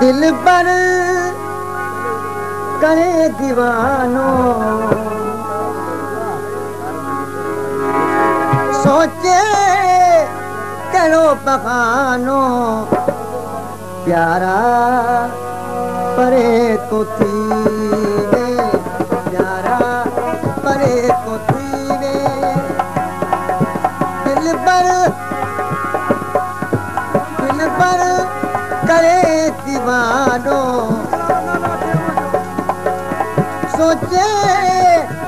दिल पर करे दीवानो सोचे करो बहानो प्यारा परे तो थी वे प्यारा परे तो थी वे दिल पर करे दीवानो सोचे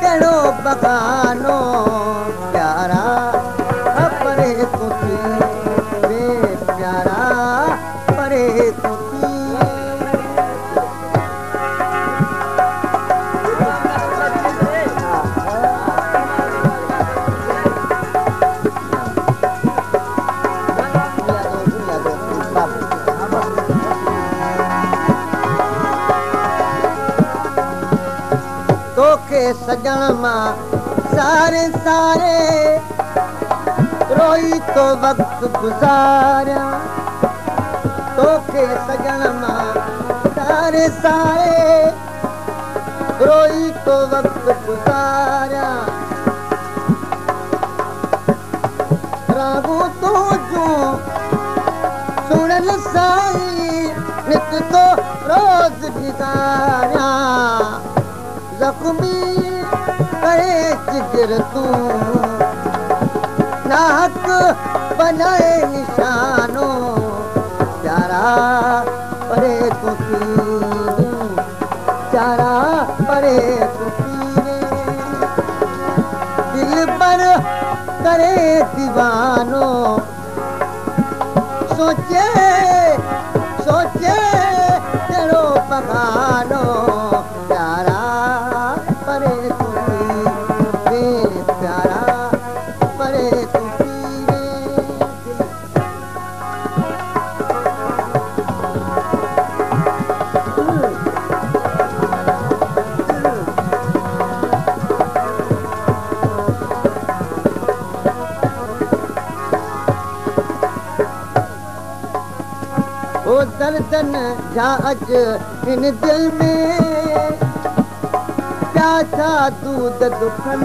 करो बहानो प्यारा परे तो थी वे प्यारा परे तो थी तोखे सजण मां सारे सारे रोई तो वक्त गुज़ारिया तोखे सजण मां सारे सारे रोई तो वक्त गुज़ारिया रागू तो जो सुनल साई नित तो रोज गुज़ारिया जख्मी करे जिगर तू नाहक बनाए निशानो प्यारा परे तो थी प्यारा परे तो थी दिल पर करे दीवानो सोचे सोचे तेरो बहानो प्यारा परे तो थी वे प्यारा परे तो थी वे ओ दर्दन जा अज इन दिल में प्यासा दूध दुखन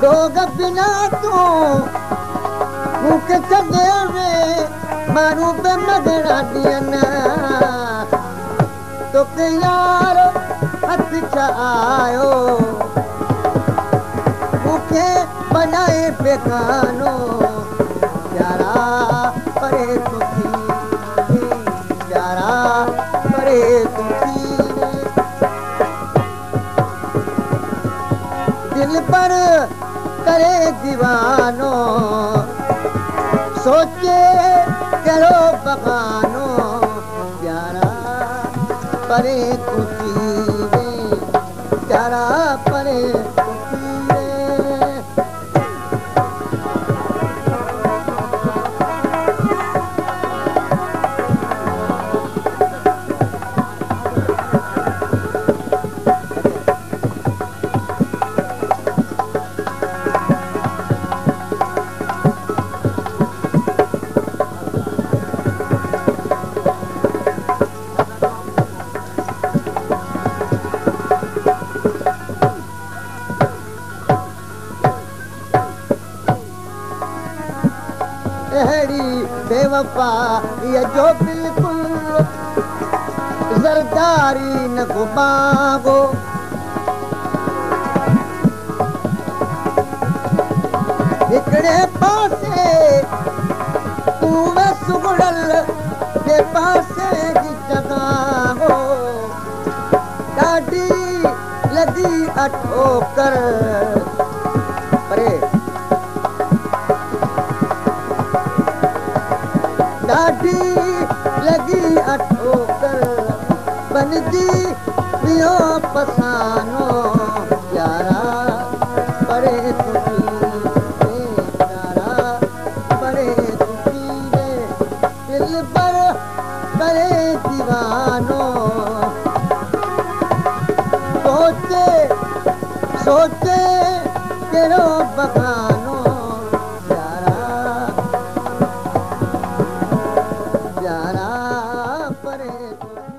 दोग बिना तू मूंखे छॾे वे माण्हू पे मगड़ा ॾियनि तोखे यार हथ छा आयो मूंखे बनाए बेगानो प्यारा परे तो थी प्यारा परे तो थी दिल पर करे दीवानो सोचे करो बहानो प्यारा परे तो थी प्यारा परे तो थी बेवफा ये जो बिल्कुल जरदारी न घुमागो हिकड़े पासे तू वे सुगड़ल के पासे की जगह हो ॾाढी लगी अठोकर परे ॾाढी लगी अठोकर बनजी वियो पसानो प्यारा परे तो थी प्यारा परे तो थी दिल पर करे दीवानो सोचे सोचे रे